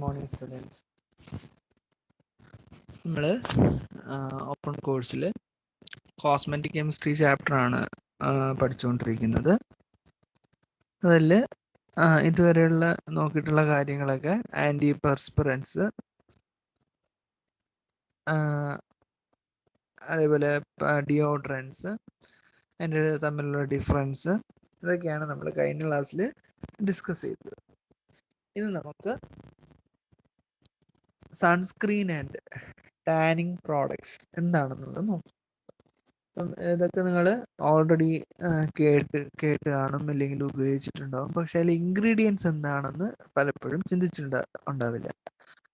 Morning students. നമ്മൾ open കോഴ്സിൽ cosmetic chemistry ചാപ്റ്ററാണ് പഠിച്ചുകൊണ്ടിരിക്കുന്നത്. അതിൽ ഇതുവരെയുള്ള നോക്കിയിട്ടുള്ള കാര്യങ്ങളൊക്കെ ആൻറ്റി പെർസ്പിറൻസ്, അതേപോലെ ഡിയോഡ്രൻസ്, അതിൻ്റെ തമ്മിലുള്ള ഡിഫറൻസ്, ഇതൊക്കെയാണ് നമ്മൾ കഴിഞ്ഞ ക്ലാസ്സിൽ ഡിസ്കസ് ചെയ്തത്. ഇന്ന് നമുക്ക് സൺസ്ക്രീൻ ആൻഡ് ടാനിങ് പ്രോഡക്ട്സ് എന്താണെന്നുള്ളത് നോക്കാം. അപ്പം ഇതൊക്കെ നിങ്ങൾ ഓൾറെഡി കേട്ട് കാണും, അല്ലെങ്കിൽ ഉപയോഗിച്ചിട്ടുണ്ടാവും. പക്ഷെ അതിൽ ഇൻഗ്രീഡിയൻസ് എന്താണെന്ന് പലപ്പോഴും ഉണ്ടാവില്ല.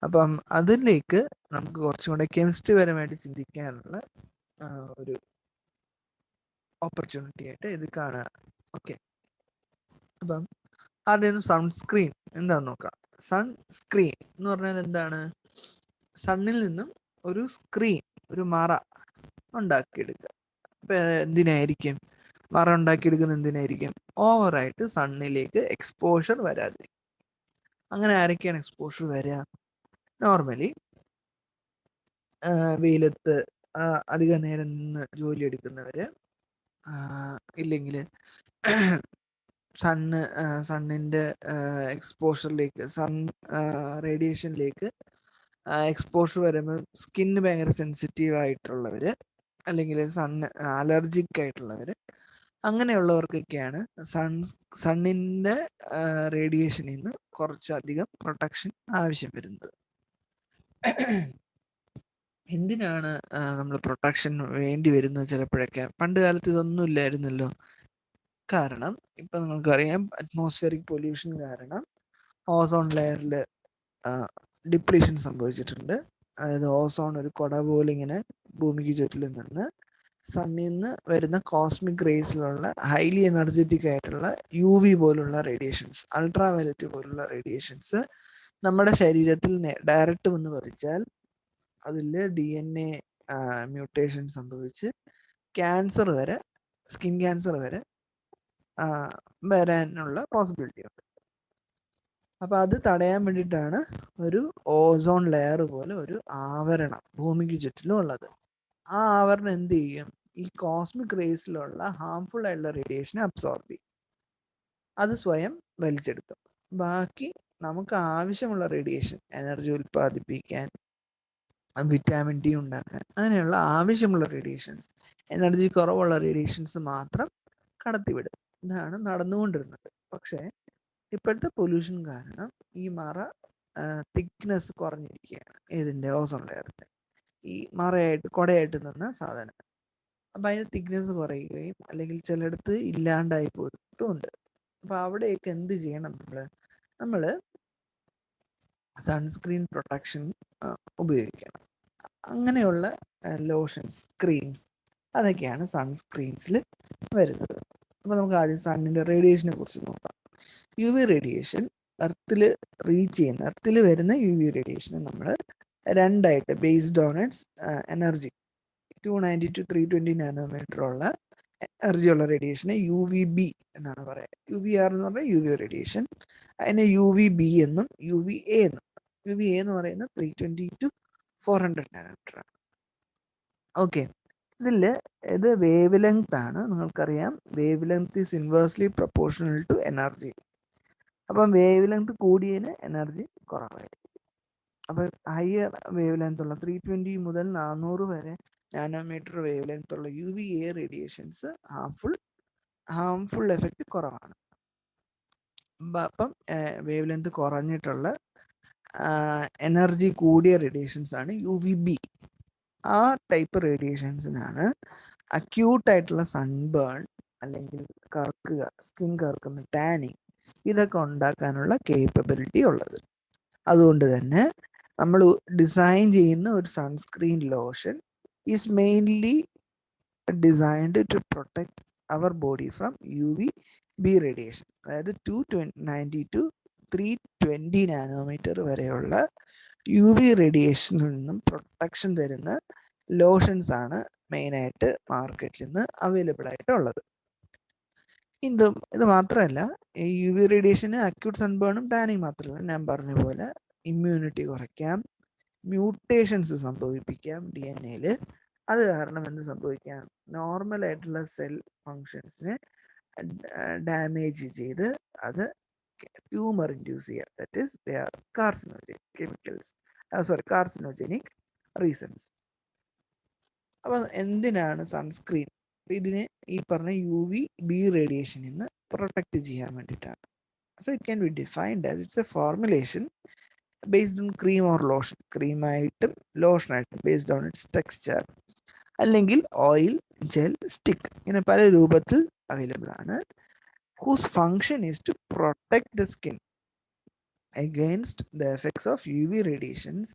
അപ്പം അതിലേക്ക് നമുക്ക് കുറച്ചും കൂടെ കെമിസ്ട്രി പരമായിട്ട് ചിന്തിക്കാനുള്ള ഒരു ഓപ്പർച്യൂണിറ്റി ആയിട്ട് ഇത് കാണുക. ഓക്കെ, അപ്പം ആദ്യം സൺസ്ക്രീൻ എന്താണെന്ന് നോക്കാം. സൺസ്ക്രീൻ എന്ന് പറഞ്ഞാൽ എന്താണ്? സണ്ണിൽ നിന്നും ഒരു സ്ക്രീൻ, ഒരു മറ ഉണ്ടാക്കിയെടുക്കുക. ഇപ്പം എന്തിനായിരിക്കും മറ ഉണ്ടാക്കിയെടുക്കുന്നത്? എന്തിനായിരിക്കും? ഓവറായിട്ട് സണ്ണിലേക്ക് എക്സ്പോഷർ വരാതിരിക്കും. അങ്ങനെ ആരൊക്കെയാണ് എക്സ്പോഷർ വരിക? നോർമലി വെയിലത്ത് അധിക നേരം നിന്ന് ജോലി എടുക്കുന്നവര്, ഇല്ലെങ്കിൽ സണ്ണിൻ്റെ എക്സ്പോഷറിലേക്ക്, സൺ റേഡിയേഷനിലേക്ക് എക്സ്പോഷർ വരുമ്പോൾ സ്കിന്ന് ഭയങ്കര സെൻസിറ്റീവ് ആയിട്ടുള്ളവർ, അല്ലെങ്കിൽ അലർജിക് ആയിട്ടുള്ളവർ, അങ്ങനെയുള്ളവർക്കൊക്കെയാണ് സണ്ണിൻ്റെ റേഡിയേഷനിൽ നിന്ന് കുറച്ചധികം പ്രൊട്ടക്ഷൻ ആവശ്യം വരുന്നത്. എന്തിനാണ് നമ്മൾ പ്രൊട്ടക്ഷൻ വേണ്ടി വരുന്നത്? ചിലപ്പോഴൊക്കെ പണ്ട് കാലത്ത് ഇതൊന്നും ഇല്ലായിരുന്നല്ലോ. കാരണം ഇപ്പം നിങ്ങൾക്കറിയാം, അറ്റ്മോസ്ഫിയറിക് പൊല്യൂഷൻ കാരണം ഓസോൺ ലെയറിൽ ഡിപ്ലീഷൻ സംഭവിച്ചിട്ടുണ്ട്. അതായത് ഓസോൺ ഒരു കുട പോലെ ഇങ്ങനെ ഭൂമിക്ക് ചുറ്റിലും നിന്ന് സണ്ണിൽ നിന്ന് വരുന്ന കോസ്മിക് റേസിലുള്ള ഹൈലി എനർജറ്റിക് ആയിട്ടുള്ള UV പോലുള്ള റേഡിയേഷൻസ്, അൾട്രാ വയലറ്റ് പോലുള്ള റേഡിയേഷൻസ് നമ്മുടെ ശരീരത്തിൽ ഡയറക്റ്റ് വന്ന് പതിച്ചാൽ അതിൽ DNA മ്യൂട്ടേഷൻ സംഭവിച്ച് ക്യാൻസർ വരെ, സ്കിൻ ക്യാൻസർ വരെ വരാനുള്ള പോസിബിലിറ്റി ഉണ്ട്. അപ്പം അത് തടയാൻ വേണ്ടിയിട്ടാണ് ഒരു ഓസോൺ ലെയർ പോലെ ഒരു ആവരണം ഭൂമിക്ക് ചുറ്റിലും ഉള്ളത്. ആ ആവരണം എന്ത് ചെയ്യും? ഈ കോസ്മിക് റേസിലുള്ള ഹാംഫുൾ ആയിട്ടുള്ള റേഡിയേഷനെ അബ്സോർബ് ചെയ്യും. അത് സ്വയം വലിച്ചെടുക്കും. ബാക്കി നമുക്ക് ആവശ്യമുള്ള റേഡിയേഷൻ, എനർജി ഉൽപ്പാദിപ്പിക്കാൻ, വിറ്റാമിൻ D ഉണ്ടാക്കാൻ, അങ്ങനെയുള്ള ആവശ്യമുള്ള റേഡിയേഷൻസ്, എനർജി കുറവുള്ള റേഡിയേഷൻസ് മാത്രം കടത്തിവിടും. ഇതാണ് നടന്നുകൊണ്ടിരുന്നത്. പക്ഷേ ഇപ്പോഴത്തെ പൊല്യൂഷൻ കാരണം ഈ മറ തിക്നെസ് കുറഞ്ഞിരിക്കുകയാണ്. ഇതിൻ്റെ ഓസോൺ ലെയറിൻ്റെ ഈ മറയായിട്ട്, കുടയായിട്ട് നിന്ന സാധനം. അപ്പം അതിന് തിക്നെസ് കുറയുകയും അല്ലെങ്കിൽ ചിലയിടത്ത് ഇല്ലാണ്ടായി പോയിട്ടുമുണ്ട്. അപ്പം അവിടെയൊക്കെ എന്ത് ചെയ്യണം? നമ്മൾ സൺസ്ക്രീൻ പ്രൊട്ടക്ഷൻ ഉപയോഗിക്കണം. അങ്ങനെയുള്ള ലോഷൻസ്, ക്രീംസ്, അതൊക്കെയാണ് സൺസ്ക്രീൻസിൽ വരുന്നത്. അപ്പോൾ നമുക്ക് ആദ്യം സണ്ണിൻ്റെ റേഡിയേഷനെ കുറിച്ച് നോക്കാം. UV റേഡിയേഷൻ എർത്തിൽ റീച്ച് ചെയ്യുന്ന, എർത്തിൽ വരുന്ന UV റേഡിയേഷനെ നമ്മൾ രണ്ടായിട്ട്, based on its energy, 290 to 320 nanometre ഉള്ള എനർജിയുള്ള റേഡിയേഷനെ UVB എന്നാണ് പറയുക. UVR എന്ന് പറഞ്ഞാൽ UV റേഡിയേഷൻ, അതിനെ UVB എന്നും UVA എന്നും. UVA എന്ന് പറയുന്നത് 320 to 400 നാനോമീറ്റർ ആണ്. ഓക്കെ, ഇത് വേവ് ലെങ്ത് ആണ്. നിങ്ങൾക്കറിയാം, wavelength is inversely proportional to energy. അപ്പം വേവ് ലെങ്ത് കൂടിയതിന് എനർജി കുറവായിരിക്കും. അപ്പം ഹയർ വേവ് ലെങ്ത് ഉള്ള 320 മുതൽ 400 വരെ നാനോമീറ്റർ വേവ് ലെങ്ത് ഉള്ള UVA റേഡിയേഷൻസ് ഹാംഫുൾ എഫക്റ്റ് കുറവാണ്. അപ്പം വേവ് ലെങ്ത് കുറഞ്ഞിട്ടുള്ള എനർജി കൂടിയ റേഡിയേഷൻസ് ആണ് UVB. ആ ടൈപ്പ് റേഡിയേഷൻസിനാണ് അക്യൂട്ടായിട്ടുള്ള സൺബേൺ, അല്ലെങ്കിൽ കറുക്കുക, സ്കിൻ കറുക്കുന്ന, ടാനിങ്, ഇതൊക്കെ ഉണ്ടാക്കാനുള്ള കേപ്പബിലിറ്റി ഉള്ളത്. അതുകൊണ്ട് തന്നെ നമ്മൾ ഡിസൈൻ ചെയ്യുന്ന ഒരു sunscreen lotion is mainly designed to protect our body from UVB radiation. അതായത് 290 to 320 നാനോമീറ്റർ വരെയുള്ള UV റേഡിയേഷനിൽ നിന്നും പ്രൊട്ടക്ഷൻ തരുന്ന ലോഷൻസ് ആണ് മെയിനായിട്ട് മാർക്കറ്റിൽ നിന്ന് അവൈലബിൾ ആയിട്ടുള്ളത്. ഇത് മാത്രമല്ല, ഈ UV റേഡിയേഷന് അക്യൂട്ട് സൺബേണും ടാനിങ് മാത്രമല്ല, ഞാൻ പറഞ്ഞ പോലെ ഇമ്മ്യൂണിറ്റി കുറയ്ക്കാം, മ്യൂട്ടേഷൻസ് സംഭവിപ്പിക്കാം DNA അത് കാരണം എന്ത് സംഭവിക്കാം, നോർമലായിട്ടുള്ള സെൽ ഫങ്ഷൻസിനെ ഡാമേജ് ചെയ്ത് അത് ട്യൂമർ ഇൻഡ്യൂസ് ചെയ്യാം. That is they are carcinogenic chemicals, carcinogenic reasons. അപ്പം എന്തിനാണ് സൺസ്ക്രീൻ? ഇതിന് ഈ പറഞ്ഞ UVB റേഡിയേഷനിൽ നിന്ന് പ്രൊട്ടക്റ്റ് ചെയ്യാൻ വേണ്ടിയിട്ടാണ്. So it can be defined as it's a formulation based on cream or lotion, ക്രീമായിട്ടും ലോഷനായിട്ടും ബേസ്ഡ് ഓൺ ഇറ്റ്സ് ടെക്സ്ചർ, അല്ലെങ്കിൽ ഓയിൽ, ജെൽ, സ്റ്റിക്ക്, ഇങ്ങനെ പല രൂപത്തിൽ അവൈലബിൾ ആണ്. Whose function is to protect the skin against the effects of UV radiations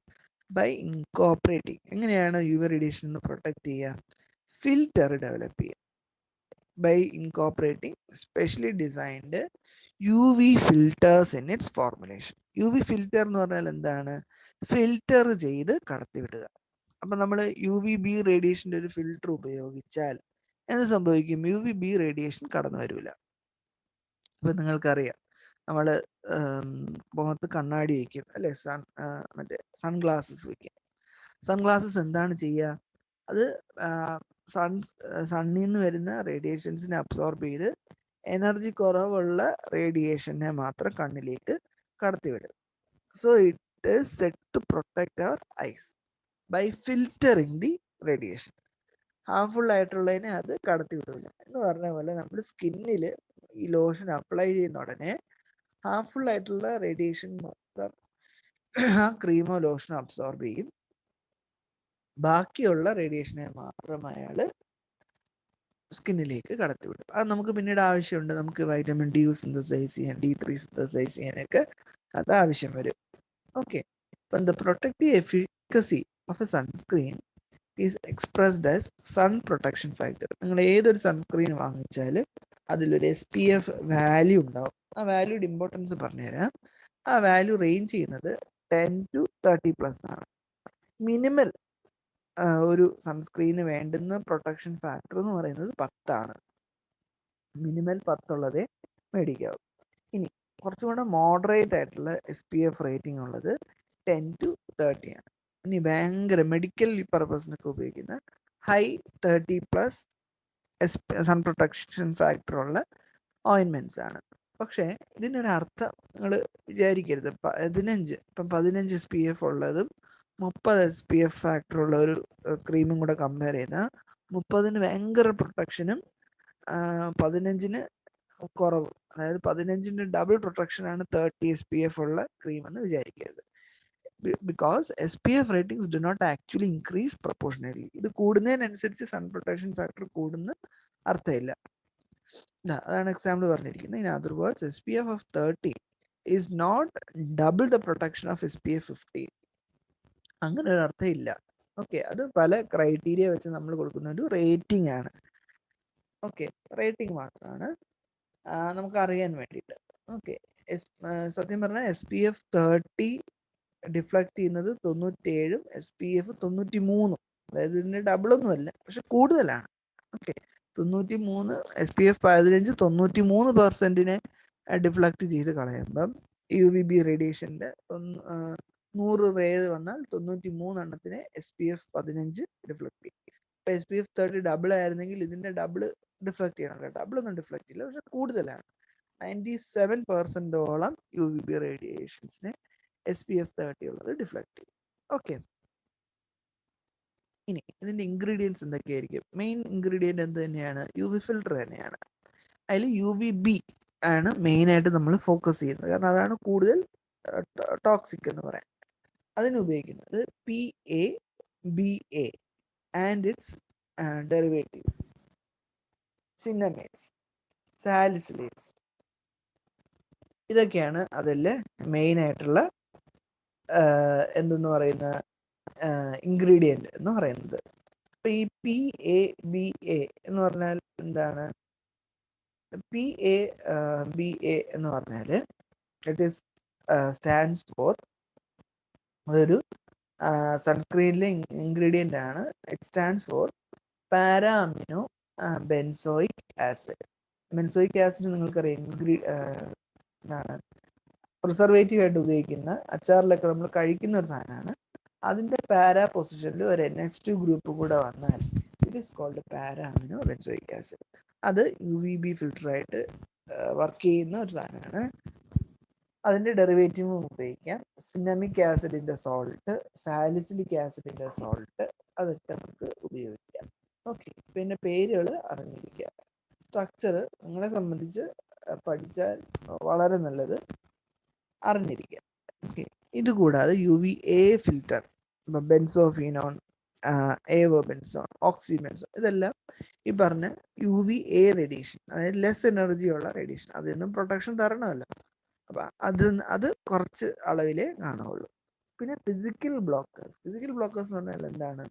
by incorporating. എങ്ങനെയാണ് UV radiation protect ചെയ്യുക? Filter develop ചെയ്യുക by incorporating specially designed UV filters in its formulation. UV filter എന്ന് പറഞ്ഞാൽ എന്താണ്? Filter ചെയ്ത് കടത്തിവിടുക. അപ്പം നമ്മൾ UVB റേഡിയേഷൻ്റെ ഒരു ഫിൽറ്റർ ഉപയോഗിച്ചാൽ എന്ത് സംഭവിക്കും? UVB റേഡിയേഷൻ കടന്നു വരില്ല. അപ്പം നിങ്ങൾക്കറിയാം, നമ്മൾ മുഖത്ത് കണ്ണാടി വയ്ക്കും അല്ലേ, മറ്റേ സൺഗ്ലാസസ് വയ്ക്കും. സൺഗ്ലാസസ് എന്താണ് ചെയ്യുക? അത് സണ്ണിൽ നിന്ന് വരുന്ന റേഡിയേഷൻസിനെ അബ്സോർബ് ചെയ്ത് എനർജി കുറവുള്ള റേഡിയേഷനെ മാത്രം കണ്ണിലേക്ക് കടത്തിവിടും. So it is set to protect our eyes by filtering the radiation. Harmful ആയിട്ടുള്ളതിനെ അത് കടത്തിവിടില്ല എന്ന് പറഞ്ഞ പോലെ നമ്മൾ സ്കിന്നിൽ ഈ ലോഷൻ അപ്ലൈ ചെയ്യുന്ന ഉടനെ ഹാർംഫുൾ ആയിട്ടുള്ള റേഡിയേഷൻ മൊത്തം ആ ക്രീമോ ലോഷനോ അബ്സോർബ് ചെയ്യും. ബാക്കിയുള്ള റേഡിയേഷനെ മാത്രം അയാൾ സ്കിന്നിലേക്ക് കടത്തിവിടും. അത് നമുക്ക് പിന്നീട് ആവശ്യമുണ്ട്. നമുക്ക് വൈറ്റമിൻ D സിന്തസൈസ് ചെയ്യാൻ, D3 സിന്തസൈസ് ചെയ്യാനൊക്കെ അത് ആവശ്യം വരും. ഓക്കെ, അപ്പം the protective efficacy of a sunscreen is expressed as sun protection factor. നിങ്ങൾ ഏതൊരു സൺസ്ക്രീൻ വാങ്ങിച്ചാൽ അതിലൊരു SPF വാല്യൂ ഉണ്ടാവും. ആ വാല്യൂയുടെ ഇമ്പോർട്ടൻസ് പറഞ്ഞുതരാം. ആ വാല്യൂ റേഞ്ച് ചെയ്യുന്നത് 10 to 30+ ആണ്. മിനിമൽ ഒരു സൺസ്ക്രീന് വേണ്ടുന്ന പ്രൊട്ടക്ഷൻ ഫാക്ടർ എന്ന് പറയുന്നത് 10 ആണ്. മിനിമൽ 10 ഉള്ളതേ മേടിക്കാവും. ഇനി കുറച്ചുകൂടെ മോഡറേറ്റ് ആയിട്ടുള്ള SPF റേറ്റിംഗ് ഉള്ളത് 10 to 30 ആണ്. ഇനി ഭയങ്കര മെഡിക്കൽ പർപ്പസിനൊക്കെ ഉപയോഗിക്കുന്ന ഹൈ 30+ സൺ പ്രൊട്ടക്ഷൻ ഫാക്ടർ ഉള്ള ഓയിൻമെൻറ്റ്സ് ആണ്. പക്ഷേ ഇതിനൊരർത്ഥം നിങ്ങൾ വിചാരിക്കരുത്. 15 SPF ഉള്ളതും 30 SPF ഫാക്ടർ ഉള്ള ഒരു ക്രീമും കൂടെ കമ്പയർ ചെയ്താൽ 30-ന് ഭയങ്കര പ്രൊട്ടക്ഷനും 15-ന് കുറവ്, അതായത് 15-ന്റെ ഡബിൾ പ്രൊട്ടക്ഷനാണ് 30 SPF ഉള്ള ക്രീം എന്ന് വിചാരിക്കരുത്. Because SPF ratings do not actually increase proportionally. ഇത് കൂടുന്നതിനനുസരിച്ച് സൺ പ്രൊട്ടക്ഷൻ ഫാക്ടർ കൂടുന്ന അർത്ഥമില്ല. അതാണ് എക്സാമ്പിൾ പറഞ്ഞിരിക്കുന്നത്. In other words, SPF of 30 is not double the protection of SPF 50. അങ്ങനെ ഒരു അർത്ഥം ഇല്ല. ഓക്കെ, അത് പല ക്രൈറ്റീരിയ വെച്ച് നമ്മൾ കൊടുക്കുന്ന ഒരു റേറ്റിംഗ് ആണ്. ഓക്കെ, റേറ്റിംഗ് മാത്രമാണ് നമുക്ക് അറിയാൻ വേണ്ടിയിട്ട്. ഓക്കെ, സത്യം പറഞ്ഞാൽ SPF 30 ഡിഫ്ലക്ട് ചെയ്യുന്നത് 97, SPF 93, അതായത് ഇതിൻ്റെ ഡബിളൊന്നുമല്ല, പക്ഷെ കൂടുതലാണ്. ഓക്കെ, 93 SPF 15 93%-നെ ഡിഫ്ലക്ട് ചെയ്ത് കളയുമ്പം UVB റേഡിയേഷൻ്റെ 100 റേ വന്നാൽ 93 എണ്ണത്തിനെ SPF 15 ഡിഫ്ലക്ട് ചെയ്യും. ഇപ്പോൾ SPF 30 ഡബിൾ ആയിരുന്നെങ്കിൽ ഇതിൻ്റെ ഡബിൾ ഡിഫ്ലക്ട് ചെയ്യണം. ഡബിളൊന്നും ഡിഫ്ലക്ട് ചെയ്യില്ല, പക്ഷെ കൂടുതലാണ്. 97%-ഓളം UVB റേഡിയേഷൻസിനെ SPF 30 ഉള്ളത് ഡിഫ്ലക്ട് ചെയ്യും. ഓക്കെ, ഇനി ഇതിൻ്റെ ഇൻഗ്രീഡിയൻസ് എന്തൊക്കെയായിരിക്കും? മെയിൻ ഇൻഗ്രീഡിയൻറ്റ് എന്ത് തന്നെയാണ്? UV ഫിൽറ്റർ തന്നെയാണ്. അതിൽ UVB ആണ് മെയിനായിട്ട് നമ്മൾ ഫോക്കസ് ചെയ്യുന്നത്, കാരണം അതാണ് കൂടുതൽ ടോക്സിക് എന്ന് പറയാം. അതിന് ഉപയോഗിക്കുന്നത് PA/BA ആൻഡ് ഇറ്റ്സ് ഡെറിവേറ്റീവ്സ്, സിന്നമേറ്റ്സ്, സാലിസിലേറ്റ്സ്, ഇതൊക്കെയാണ് അതിൽ മെയിനായിട്ടുള്ള എന്തെന്ന് പറയുന്ന ഇൻഗ്രീഡിയൻറ്റ് എന്ന് പറയുന്നത്. അപ്പോൾ ഈ PA/BA എന്ന് പറഞ്ഞാൽ എന്താണ്? PA/BA എന്ന് പറഞ്ഞാൽ ഇറ്റ് ഈസ് സ്റ്റാൻഡ്സ് ഫോർ, അതൊരു സൺസ്ക്രീനിലെ ഇൻഗ്രീഡിയൻ്റ് ആണ്. It stands for para amino benzoic acid. Benzoic acid നിങ്ങൾക്കറിയാം എന്താണ്? പ്രിസർവേറ്റീവ് ആയിട്ട് ഉപയോഗിക്കുന്ന അച്ചാറിലൊക്കെ നമ്മൾ കഴിക്കുന്ന ഒരു സാധനമാണ്. അതിൻ്റെ പാരാ പൊസിഷനിൽ ഒരു NH2 ഗ്രൂപ്പ് കൂടെ വന്നാൽ it is called para amino benzoic acid. അത് UVB ഫിൽറ്ററായിട്ട് വർക്ക് ചെയ്യുന്ന ഒരു സാധനമാണ്. അതിൻ്റെ ഡെറിവേറ്റീവും ഉപയോഗിക്കാം. സിനമിക് ആസിഡിൻ്റെ സോൾട്ട്, സാലിസിലിക് ആസിഡിൻ്റെ സോൾട്ട്, അതൊക്കെ നമുക്ക് ഉപയോഗിക്കാം. ഓക്കെ, പിന്നെ പേരുകൾ അറിഞ്ഞിരിക്കുക. സ്ട്രക്ചർ നിങ്ങളെ സംബന്ധിച്ച് പഠിച്ചാൽ വളരെ നല്ലത്, അറിഞ്ഞിരിക്കുക. ഓക്കെ, ഇതുകൂടാതെ UVA ഫിൽറ്റർ, ഇപ്പം ബെൻസോഫിനോൺ, ഏവോബെൻസോൺ, ഓക്സിബെൻസോൺ, ഇതെല്ലാം ഈ പറഞ്ഞ UVA റേഡിയേഷൻ, അതായത് ലെസ് എനർജി ഉള്ള റേഡിയേഷൻ. അതിൽ നിന്നും പ്രൊട്ടക്ഷൻ തരണമല്ലോ. അപ്പം അത് കുറച്ച് അളവിലേ കാണുള്ളൂ. പിന്നെ ഫിസിക്കൽ ബ്ലോക്കേഴ്സ് എന്ന് പറഞ്ഞാൽ എന്താണ്?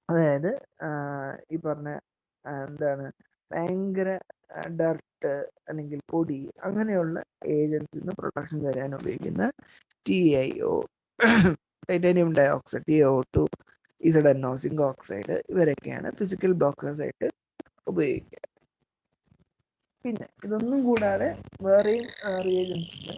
അതായത് ഈ പറഞ്ഞ എന്താണ്, ഭയങ്കര ഡർട്ട് അല്ലെങ്കിൽ പൊടി അങ്ങനെയുള്ള ഏജൻസിൽ നിന്ന് പ്രൊട്ടക്ഷൻ തരാൻ ഉപയോഗിക്കുന്ന TiO, titanium dioxide, TiO2, ZnO, zinc oxide, ഇവരൊക്കെയാണ് ഫിസിക്കൽ ബ്ലോക്കേഴ്സ് ആയിട്ട് ഉപയോഗിക്കുക. പിന്നെ ഇതൊന്നും കൂടാതെ വേറെയും റിയേജൻസ് ഉണ്ട്.